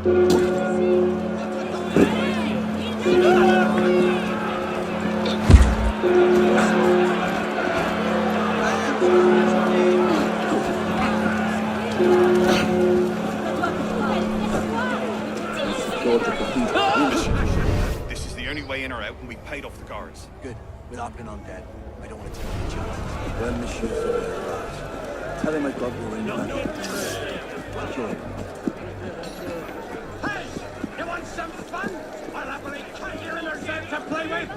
This is the only way in or out, and we paid off the guards. Good. Without being undead, I don't want to take any chances. Well, Monsieur Philip, tell him I got you in back. Sure. Hey! You want some fun? I'll happily cut your innards out to play with!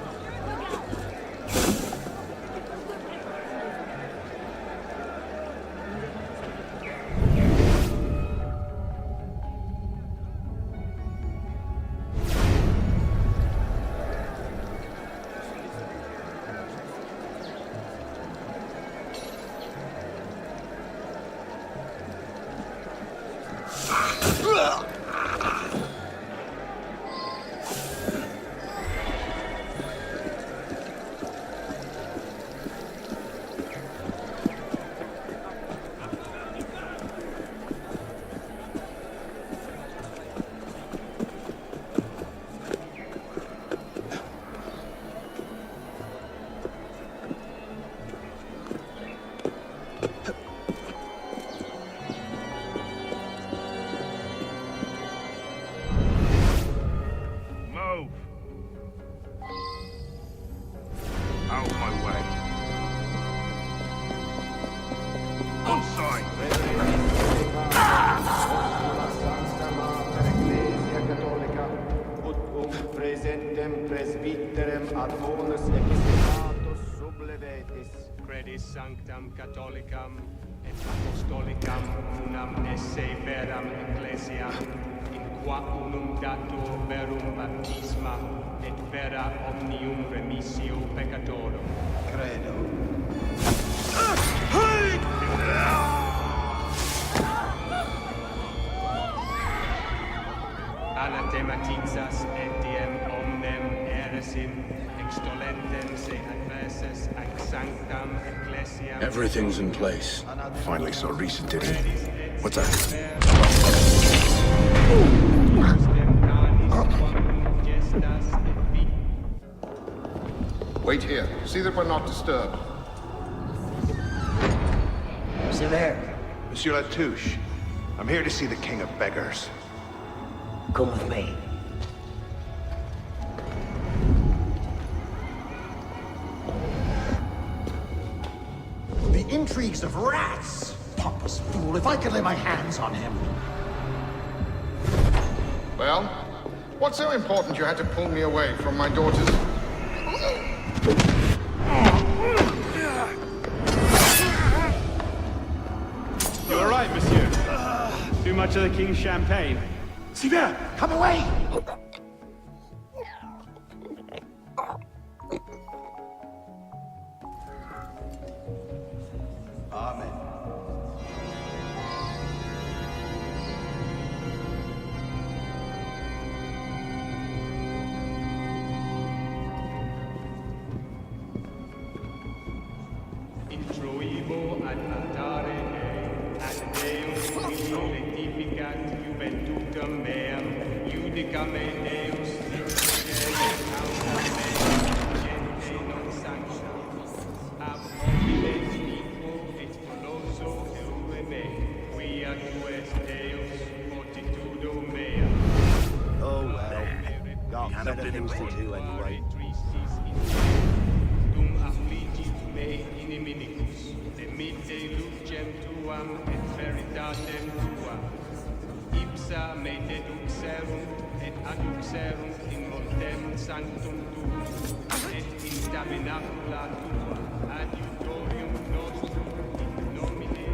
Sanctam Catholicam et Apostolicam unam esse veram ecclesiam in qua unum datur verum baptisma et vera omnium remissio peccatorum. Credo. Anathematizas etiem omnem heresim extolentem se adversus ac sanctam ecclesiam. Everything's in place. Finally saw Rhys, did he? What's that? Wait here. See that we're not disturbed. Sir, Monsieur Latouche, I'm here to see the King of Beggars. come with me. The intrigues of rats! Pompous fool, if I could lay my hands on him. Well, what's so important you had to pull me away from my daughters? You all right, monsieur? Too much of the king's champagne? Sylvain, come away! Amen. Introibo ad altare ad Deus letificat juventutem meam, iudica me Deus, gente non sancta, ab homine iniquo et doloso eure me, quia tu es Deus, fortitudo mea. Oh, well. Got better things to do anyway. Dum affligit me inimicus, emitte lucem tuam et veritatem tua. Ipsa me deduxerunt et adduxerunt in montem sanctum tuum, et in tabernacula tua, adiutorium nostrum, in nomine Domini,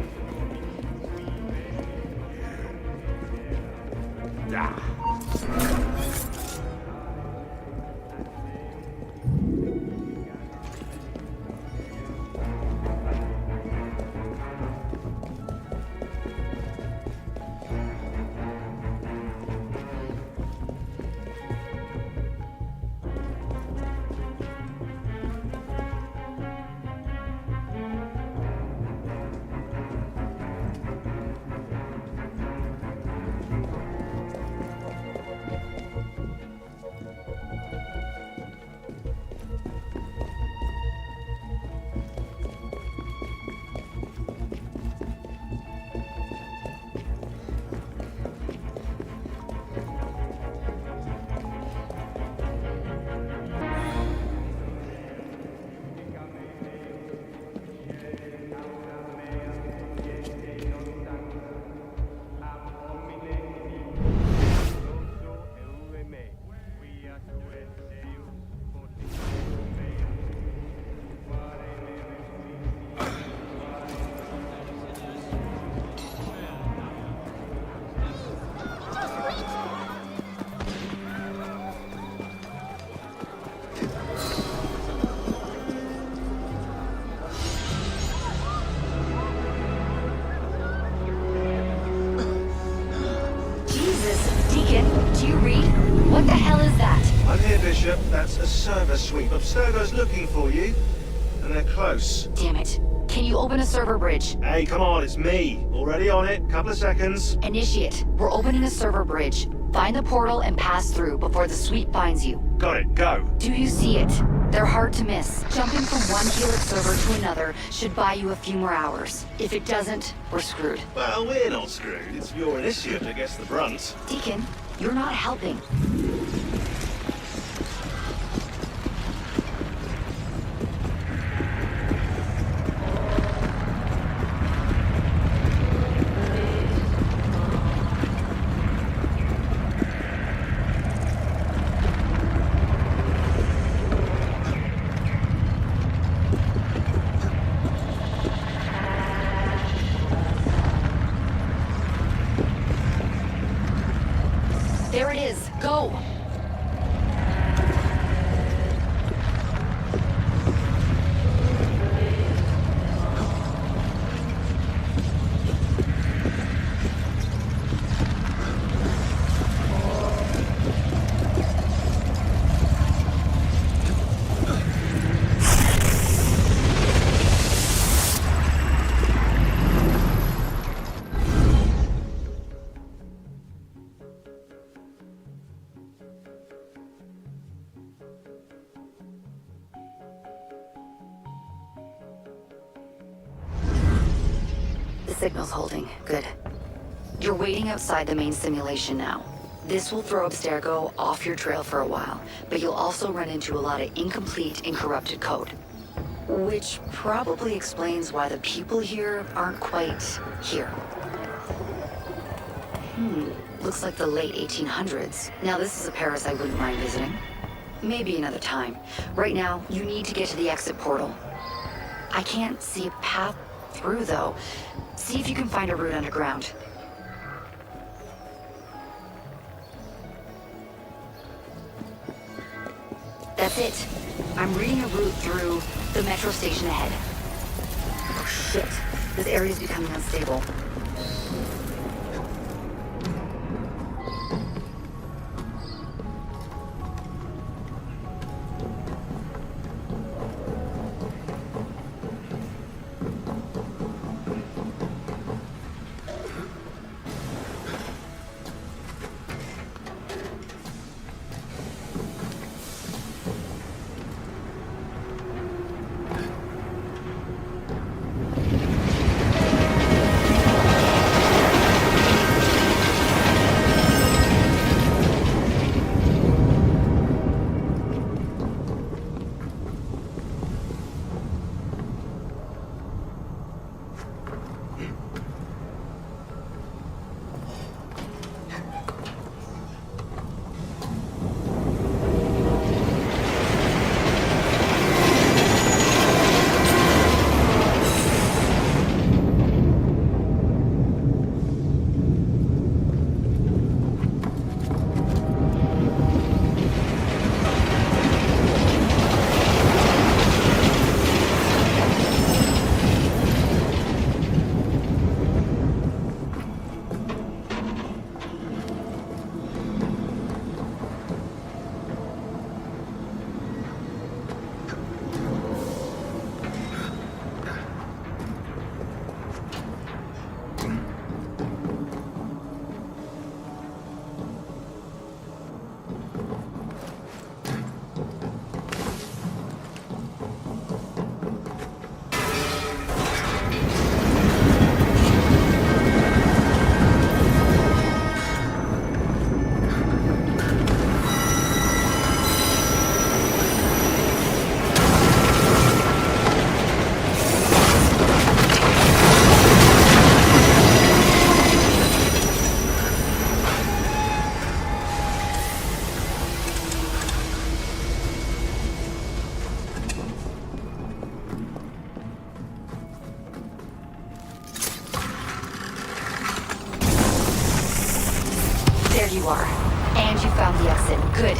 Deacon, do you read? What the hell is that? I'm here, Bishop. That's a server sweep. Abstergo's looking for you. And they're close. Damn it. Can you open a server bridge? Hey, come on, it's me. Already on it. Couple of seconds. Initiate. We're opening a server bridge. Find the portal and pass through before the sweep finds you. Got it, go. Do you see it? They're hard to miss. Jumping from one Helix server to another should buy you a few more hours. If it doesn't, we're screwed. Well, we're not screwed. It's your initiative that gets the brunt. Deacon, you're not helping. There it is. Go! The signal's holding. Good. You're waiting outside the main simulation now. This will throw Abstergo off your trail for a while, but you'll also run into a lot of incomplete and corrupted code. Which probably explains why the people here aren't quite here. Looks like the late 1800s. Now this is a Paris I wouldn't mind visiting. Maybe another time. Right now, you need to get to the exit portal. I can't see a path through, though. See if you can find a route underground. That's it. I'm reading a route through the metro station ahead. Oh shit. This area's becoming unstable. You are. And you found the exit. Good.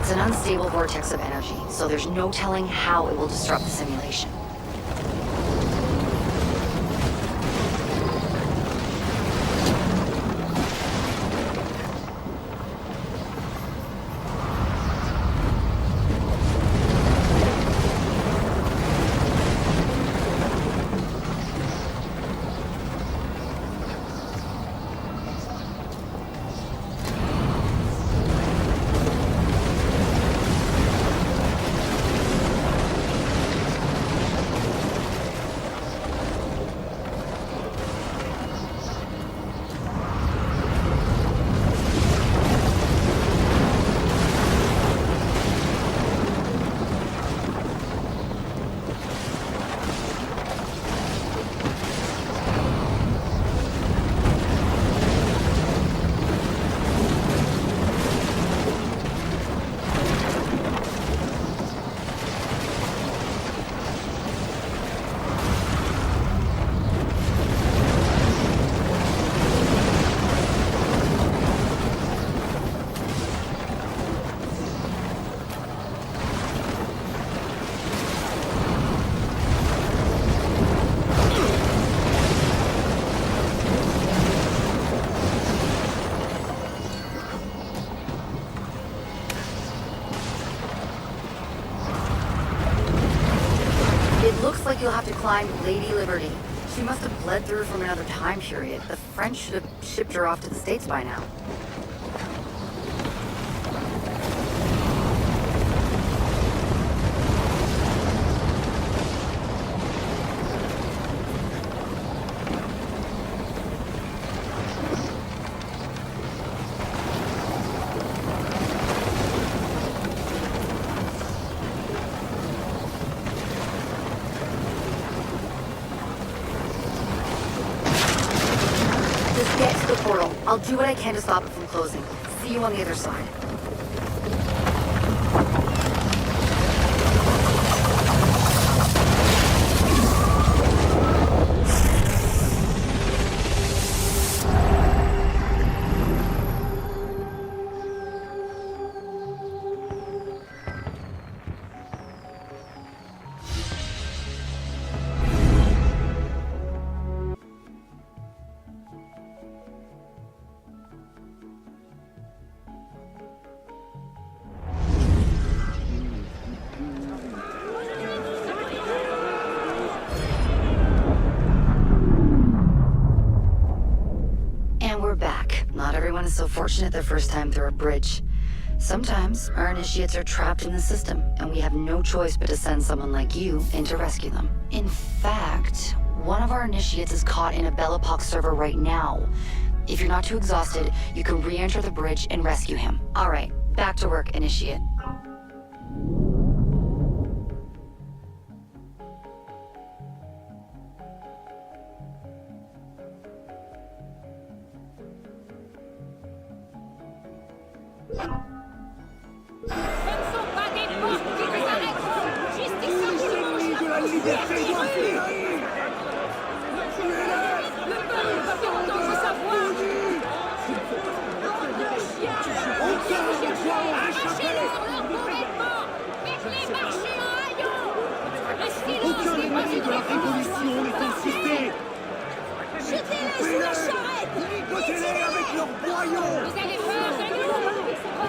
It's an unstable vortex of energy, so there's no telling how it will disrupt the simulation. climbed Lady Liberty. She must have bled through from another time period. The French should have shipped her off to the States by now. Just get to the portal. I'll do what I can to stop it from closing. See you on the other side. Not everyone is so fortunate their first time through a bridge. Sometimes our initiates are trapped in the system, and we have no choice but to send someone like you in to rescue them. In fact, one of our initiates is caught in a Bellapox server right now. If you're not too exhausted, you can re-enter the bridge and rescue him. All right, back to work, initiate.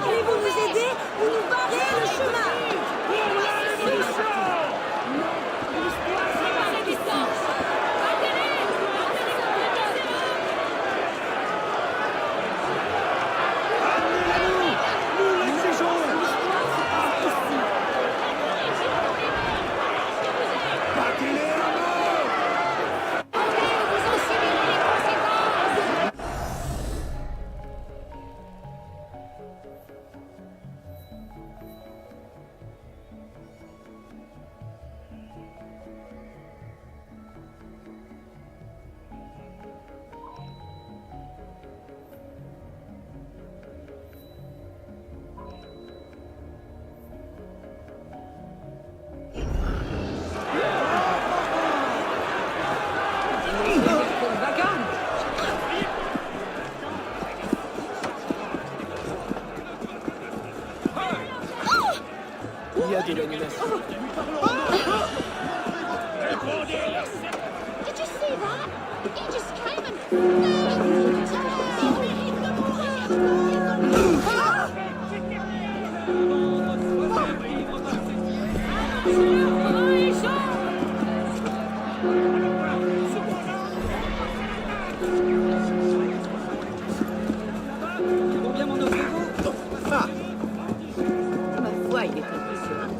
Allez-vous nous aider ou nous barrer le chemin? Il y a de l'annulation. Did you see that? He just came and... Combien m'en offrez-vous? Ah. Ma foi, il est impressionnant.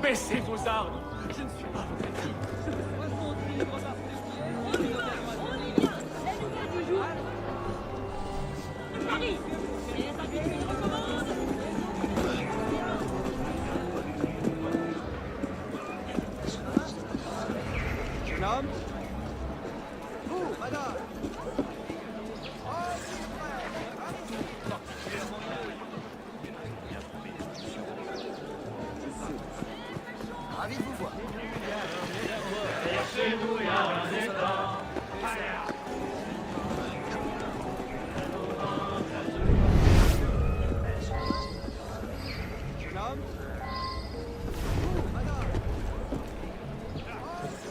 Baissez vos armes. Je ne suis pas votre ennemi. Harry, les habitudes recommencent. Jeune homme. Vous, madame. Ravi de vous voir. Jeune homme.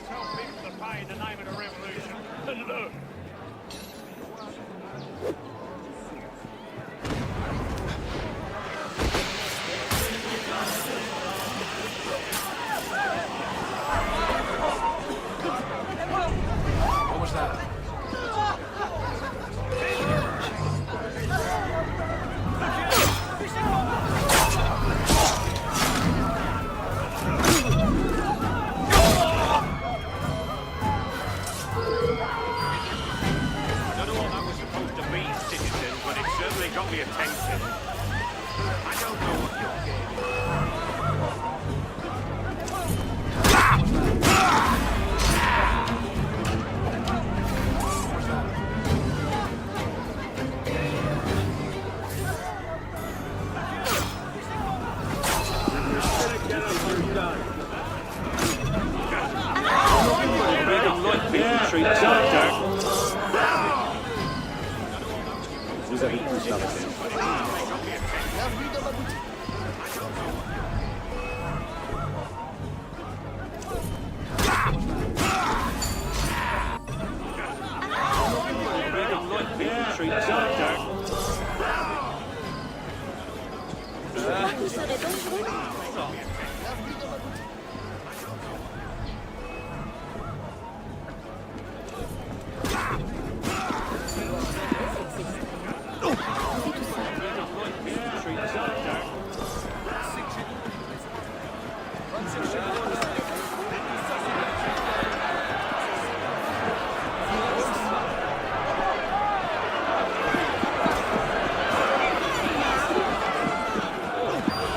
Tell people to pay in the name of the revolution. And look. What was that? I don't know what that was supposed to mean, citizens, but it certainly got me attention. I don't know what you're getting. Vous avez tous la réponse. Bienvenue dans ma boutique. Vous serez dangereux. Bienvenue dans ma boutique.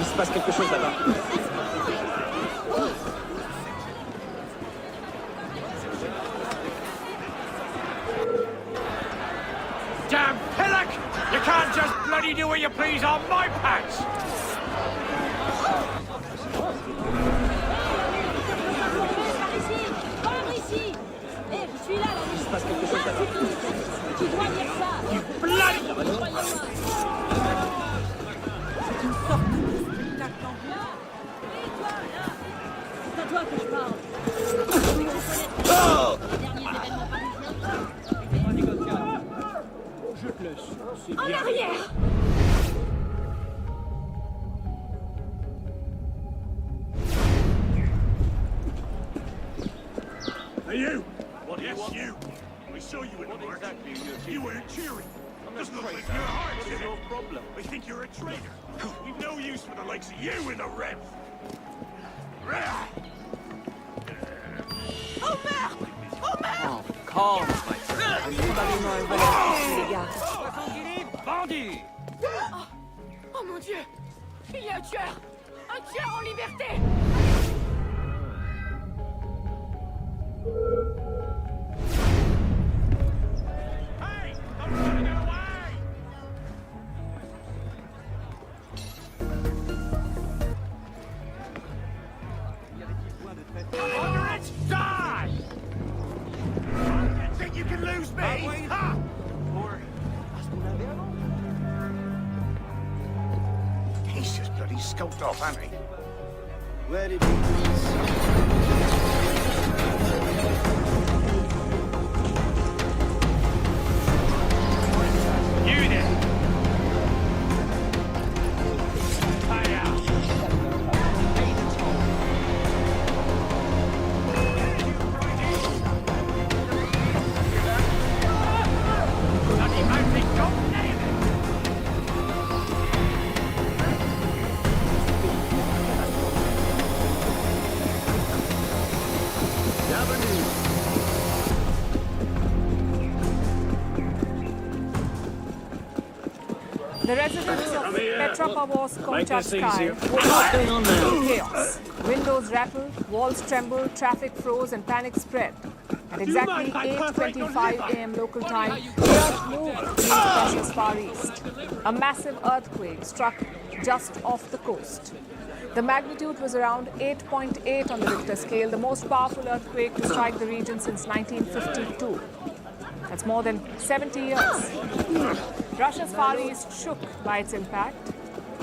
Il se passe quelque chose là-bas. Damn pillock! You can't just bloody do what you please on my patch! Par ici. Par ici. Eh, je suis là, là. Il se passe quelque chose là-bas. Tu dois dire ça. Bloody! Croyez-moi. C'est une sorte de spectacle en Là. Et toi, là. C'est à toi que je parle. Les derniers événements parisiens. Je te laisse. C'est En arrière. Hey, you! What yes, you! We saw you in the march. You weren't cheering. Doesn't look like your heart, is it? No problem. We think you're a traitor. We've no use for the likes of you in the Rep. Oh, calme, my friend. Probablement un voleur, les gars. 70 livres, bandit. Oh mon Dieu. Il y a un tueur. Un tueur en liberté. Hey! I'm running away! Under it! Die! Think you can lose me? Ha! He's just bloody skulked off, hasn't he? Where did he... You there! Pay out! Bloody mountain, God damn it! The residents of Petropavlovsk-Kamchatsky were going on now? in chaos. Windows rattled, walls trembled, traffic froze, and panic spread. At exactly 8:25 a.m. local time, the earth moved beneath Russia's far east. A massive earthquake struck just off the coast. The magnitude was around 8.8 on the Richter scale, the most powerful earthquake to strike the region since 1952. That's more than 70 years. Russia's Far East shook by its impact,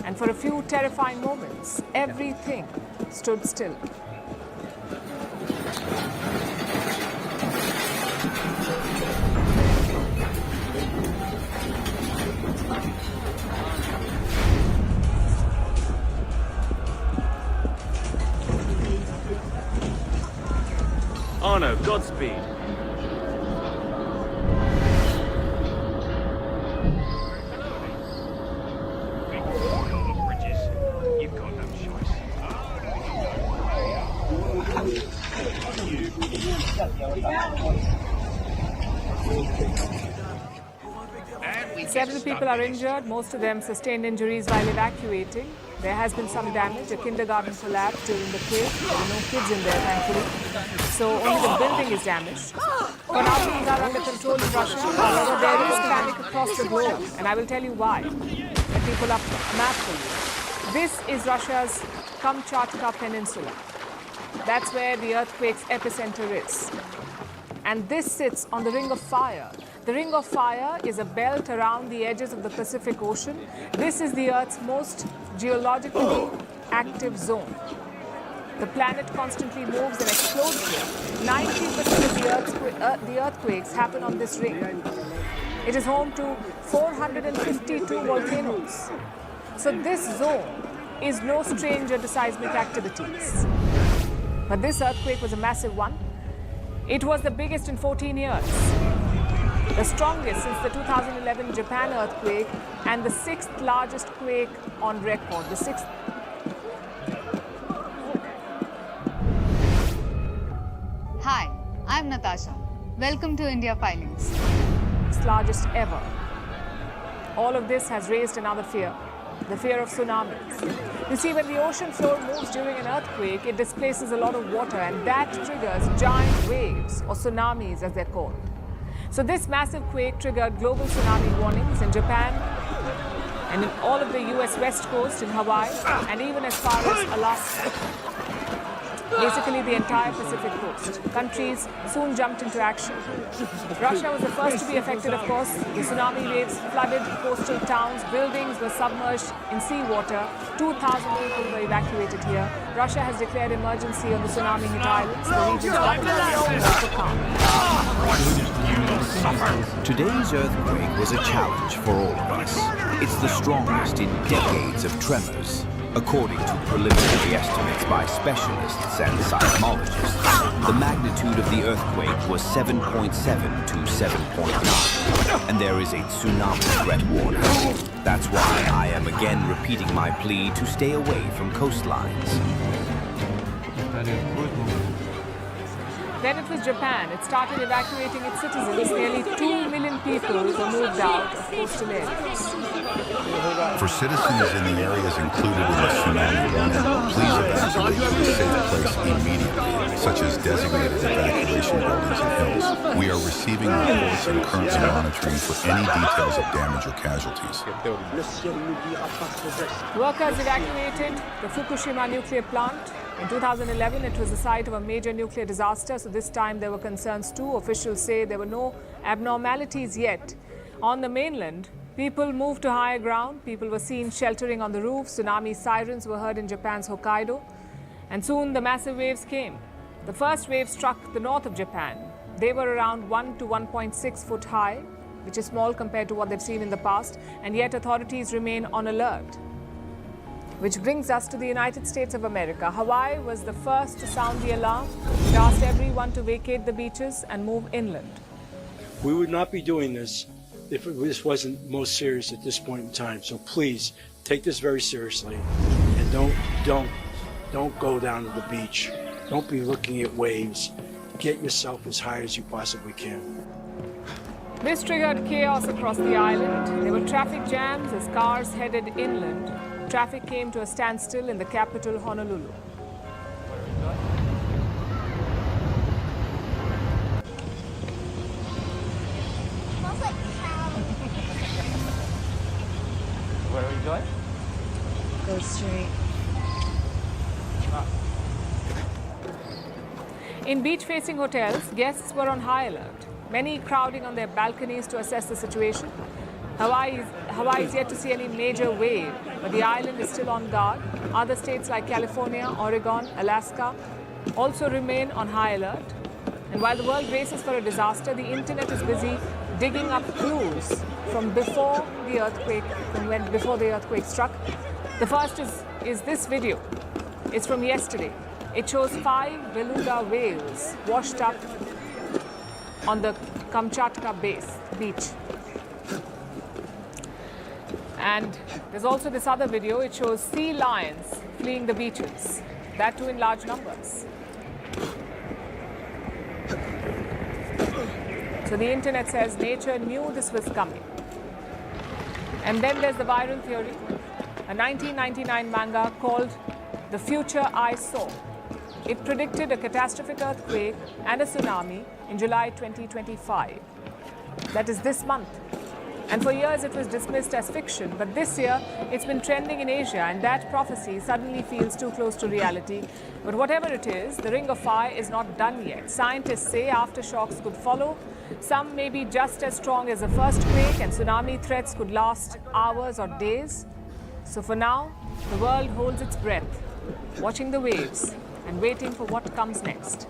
and for a few terrifying moments, everything stood still. Arno, Godspeed. You've got no choice. Several people are injured, most of them sustained injuries while evacuating. There has been some damage. A kindergarten collapsed during the quake. There were no kids in there, thankfully. So only the building is damaged. For now, things are under control in Russia. However, there is panic across the globe, and I will tell you why. Let me pull up a map for you. This is Russia's Kamchatka Peninsula. That's where the earthquake's epicenter is. And this sits on the Ring of Fire. The Ring of Fire is a belt around the edges of the Pacific Ocean. This is the Earth's most geologically active zone. The planet constantly moves and explodes here. 90% of the earthquakes happen on this ring. It is home to 452 volcanoes. So this zone is no stranger to seismic activities. But this earthquake was a massive one. It was the biggest in 14 years. The strongest since the 2011 Japan earthquake and the 6th largest quake on record. The 6th. Hi, I'm Natasha. Welcome to India Filings. Largest ever. All of this has raised another fear, the fear of tsunamis. You see, when the ocean floor moves during an earthquake, it displaces a lot of water, and that triggers giant waves, or tsunamis as they're called. So this massive quake triggered global tsunami warnings in Japan and in all of the US West Coast, in Hawaii, and even as far as Alaska. Basically the entire Pacific coast. Countries soon jumped into action. Russia was the first to be affected, of course. The tsunami waves flooded coastal towns, buildings were submerged in seawater. 2,000 people were evacuated here. Russia has declared emergency on the tsunami-hit islands. The region's government is also calm. Today's earthquake was a challenge for all of us. It's the strongest in decades of tremors. According to preliminary estimates by specialists and seismologists, the magnitude of the earthquake was 7.7 to 7.9, and there is a tsunami threat warning. That's why I am again repeating my plea to stay away from coastlines. Then it was Japan. It started evacuating its citizens. Nearly 2 million people were moved out of coastal areas. For citizens in the areas included in the tsunami warning, please evacuate to a safe place immediately, such as designated evacuation buildings and hills. We are receiving reports and currently monitoring for any details of damage or casualties. Workers evacuated the Fukushima nuclear plant. In 2011, it was the site of a major nuclear disaster, so this time there were concerns too. Officials say there were no abnormalities yet. On the mainland, people moved to higher ground. People were seen sheltering on the roofs. Tsunami sirens were heard in Japan's Hokkaido. And soon the massive waves came. The first wave struck the north of Japan. They were around 1 to 1.6 foot high, which is small compared to what they've seen in the past, and yet authorities remain on alert. Which brings us to the United States of America. Hawaii was the first to sound the alarm. It asked everyone to vacate the beaches and move inland. We would not be doing this if this wasn't most serious at this point in time. So please take this very seriously, and don't go down to the beach. Don't be looking at waves. Get yourself as high as you possibly can. This triggered chaos across the island. There were traffic jams as cars headed inland. Traffic came to a standstill in the capital, Honolulu. Where are we going? Go straight. In beach-facing hotels, guests were on high alert, many crowding on their balconies to assess the situation. Hawaii is yet to see any major wave, but the island is still on guard. Other states like California, Oregon, Alaska also remain on high alert. And while the world braces for a disaster, the internet is busy digging up clues from before the earthquake struck. The first is this video. It's from yesterday. It shows 5 beluga whales washed up on the Kamchatka beach. And there's also this other video. It shows sea lions fleeing the beaches, that too in large numbers. So the internet says nature knew this was coming. And then there's the viral theory, a 1999 manga called The Future I Saw. It predicted a catastrophic earthquake and a tsunami in July 2025. That is this month. And for years it was dismissed as fiction, but this year it's been trending in Asia, and that prophecy suddenly feels too close to reality. But whatever it is, the Ring of Fire is not done yet. Scientists say aftershocks could follow. Some may be just as strong as the first quake, and tsunami threats could last hours or days. So for now, the world holds its breath, watching the waves and waiting for what comes next.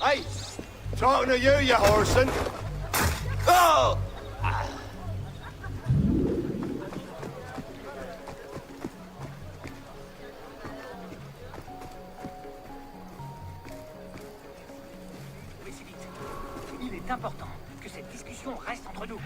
Hey, talking to you, you horseman. Oh! Laissez vite. Il est important que cette discussion reste entre nous.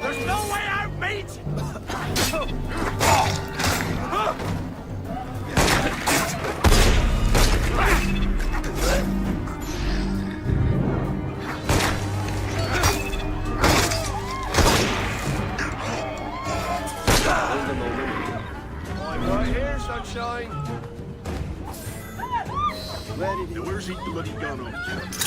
There's no way out, mate! I'm right here, sunshine. Where's he bloody gone off to?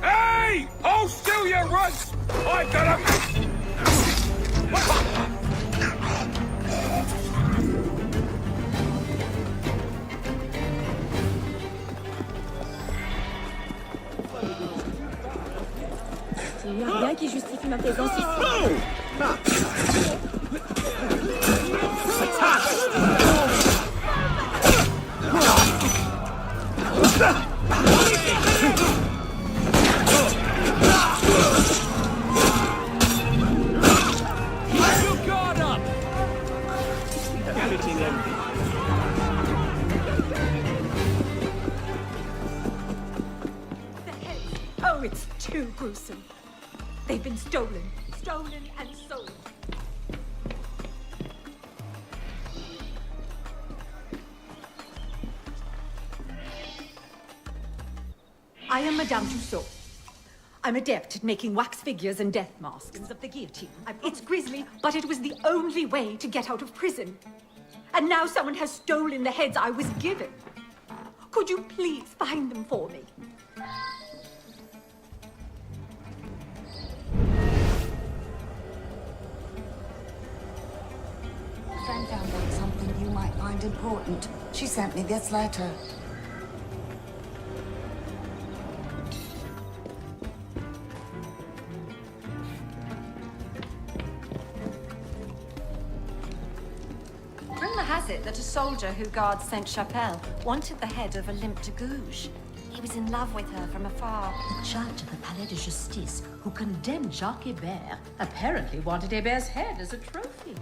Hey! Hold still, you runts! I got him! Il n'y a rien qui justifie ma présence ici. Oh, it's too gruesome. They've been stolen and sold. I am Madame Tussaud. I'm adept at making wax figures and death masks of the guillotine. It's grisly, but it was the only way to get out of prison. And now someone has stolen the heads I was given. Could you please find them for me? A friend found out something you might find important. She sent me this letter. Rumor has it that a soldier who guards Sainte-Chapelle wanted the head of Olympe de Gouges. He was in love with her from afar. The judge at the Palais de Justice, who condemned Jacques Hébert, apparently wanted Hébert's head as a trophy.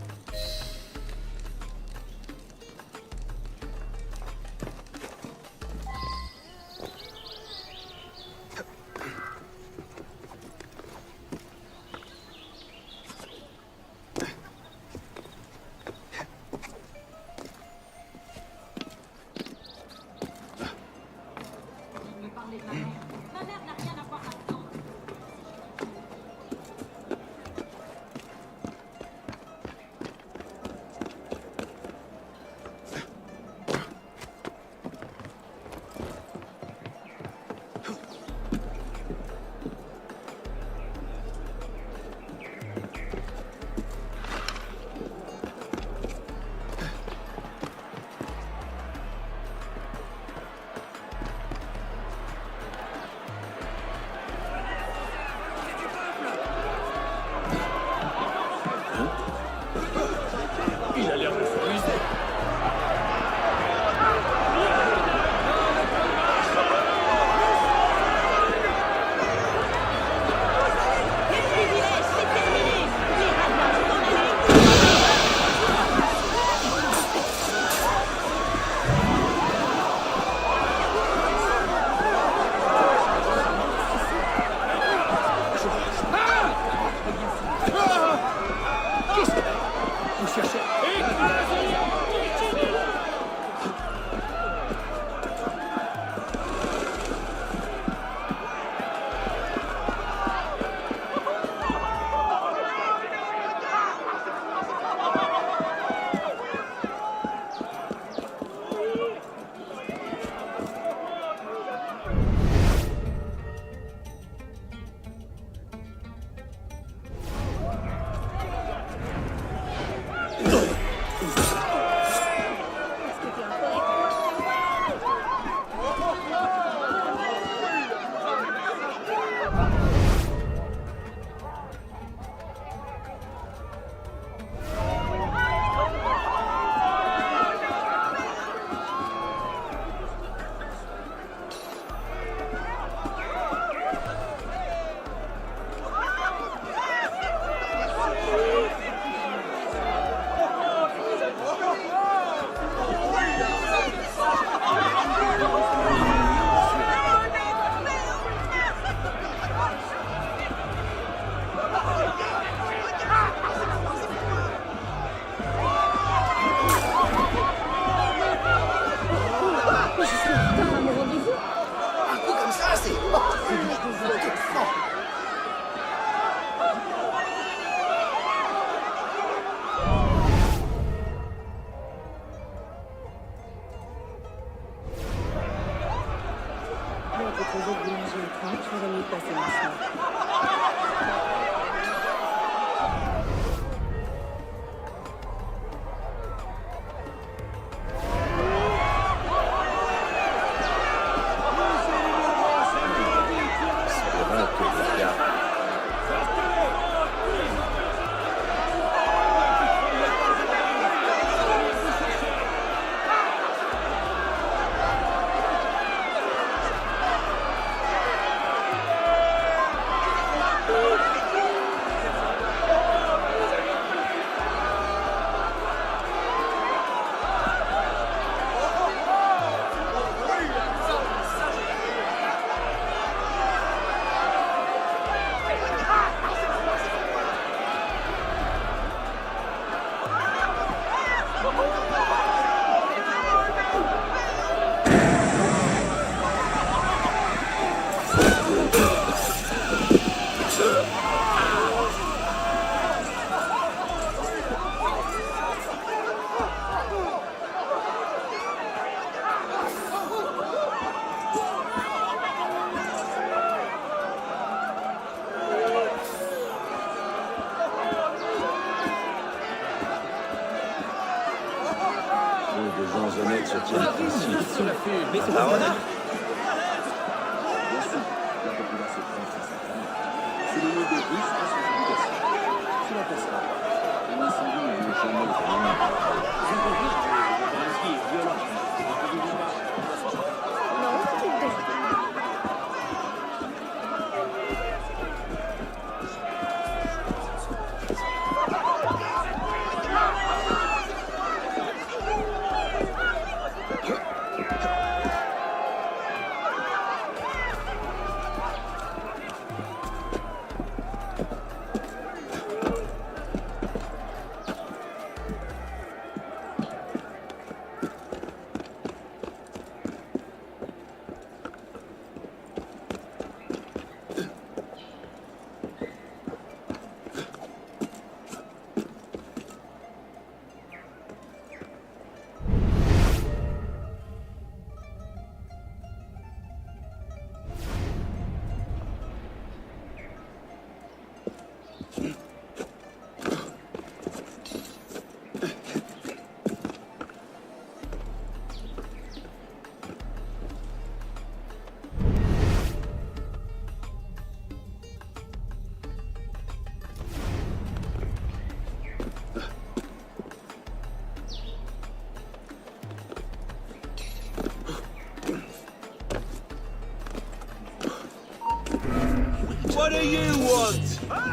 What do you want?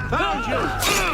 Found you!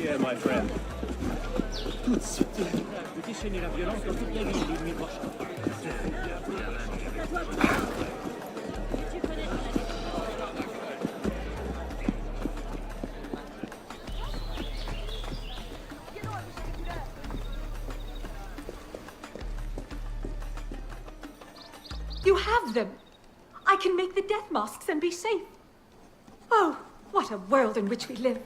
Here, my friend. Tout de suite, vous déchaînez la violence dans toute la ville, l'ennemi prochain. You have them. I can make the death masks and be safe. Oh, what a world in which we live.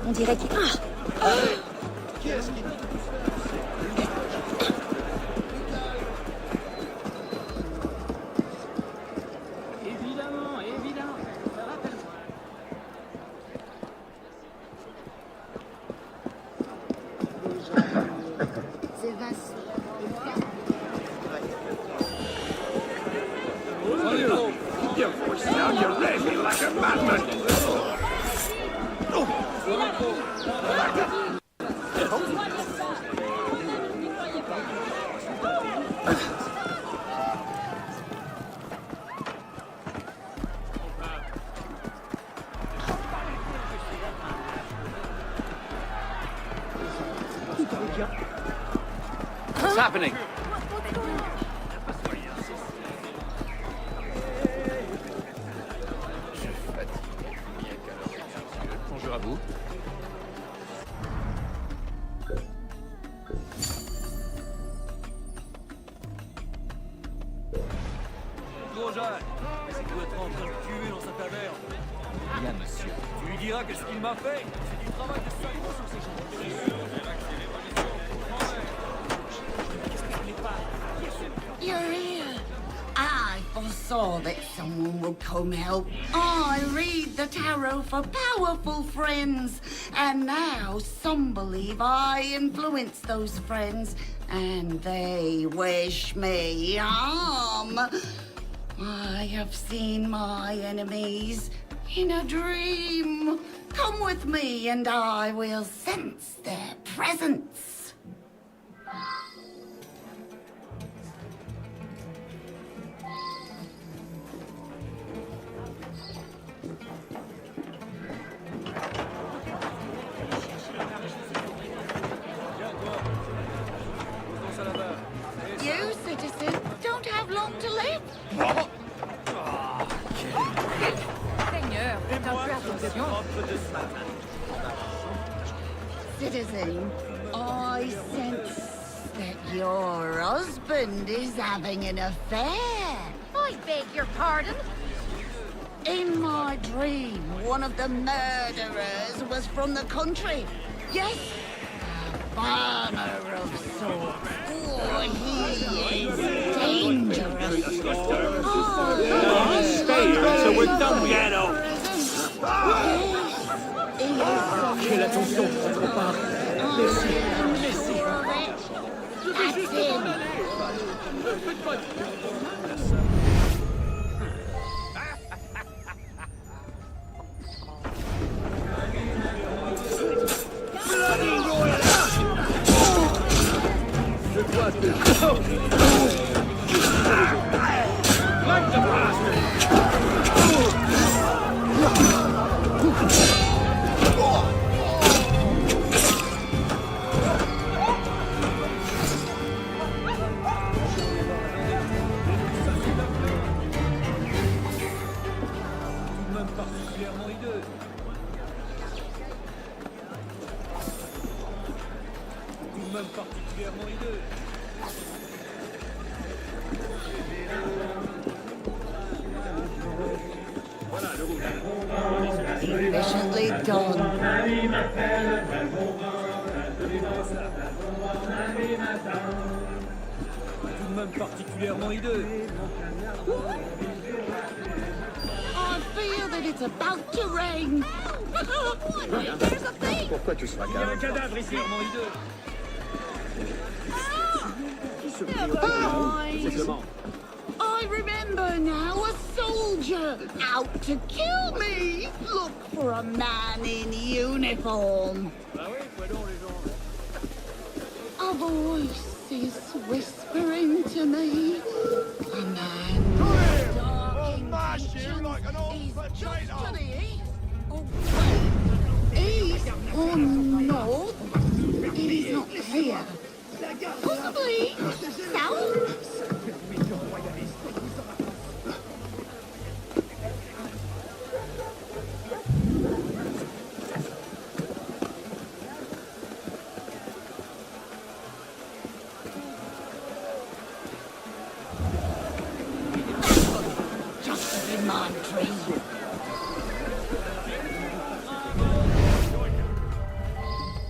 On dirait qu'il... Qui est-ce qui... Évidemment, évidemment. Rappelle-moi. C'est Vincent. Your voice now, you ran me like a madman! What's happening? Bonjour à vous. Bonjour Jeanne, c'est qu'il doit être en train de tuer dans sa taverne. Bien, monsieur. Tu lui diras que ce qu'il m'a fait, c'est du travail de salaud sur ces gens. You're here. I foresaw that someone would come help. I read the tarot for powerful friends, and now some believe I influence those friends, and they wish me harm. I have seen my enemies in a dream. Come with me, and I will sense their presence. Citizen, I sense that your husband is having an affair. I beg your pardon? In my dream, one of the murderers was from the country. Yes, a farmer of sorts. Oh, he is dangerous. Stay here until we're done with Get off. Quelle attention, votre part. That's him. Efficiently done. Tout de même particulièrement hideux. I feel that it's about to rain. There's a thing. Pourquoi tu seras Il y a un calme? cadavre ici, clairement hideux. I remember now, a soldier out to kill me. Look for a man in uniform. Bah oui, quoi donc les gens? A voice is whispering to me. A man. He's just to the east. Oh, wait. East or north? It is not clear. Possibly south? Just as in my dream.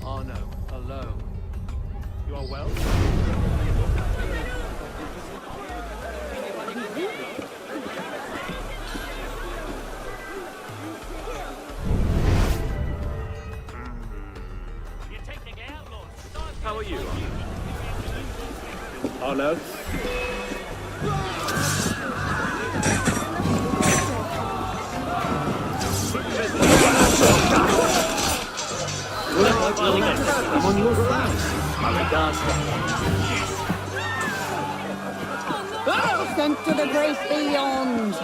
Oh no, alone. You are well? How are you? Oh no. I'm on your side. My regards. Sent to the great beyond.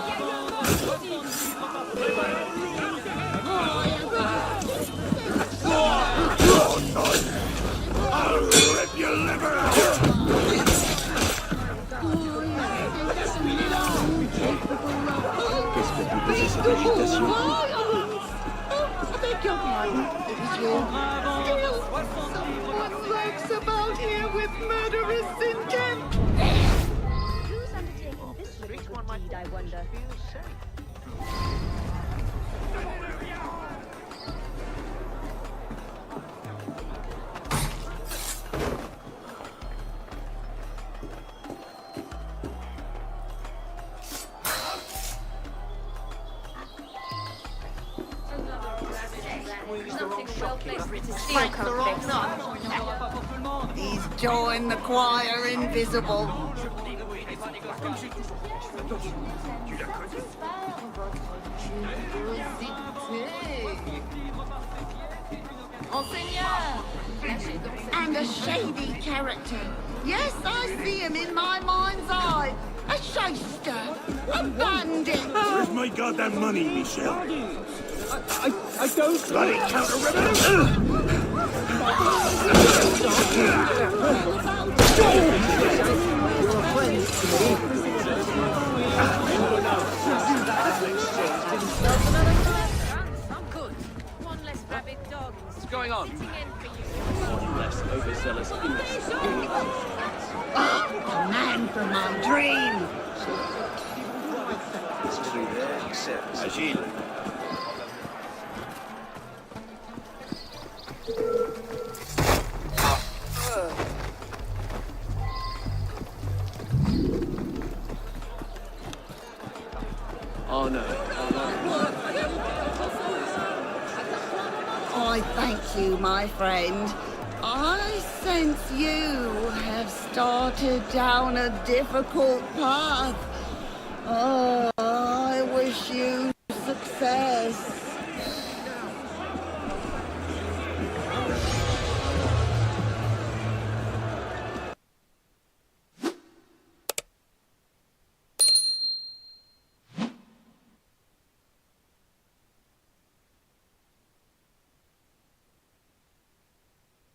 I'll rip your liver out! Qu'est-ce que tu fais cette agitation? I beg your pardon. It is you. Someone lurks about here with murderous intent. Who's undertaking this little good deed, I wonder? He's joined the choir invisible. And a shady character. Yes, I see him in my mind's eye. A shyster. A bandit. Where's my goddamn money, Michelle? I don't. Bloody counter-revolution! for my dream. Agile. Oh no. I thank you, my friend. I sense you have started down a difficult path. Oh, I wish you success.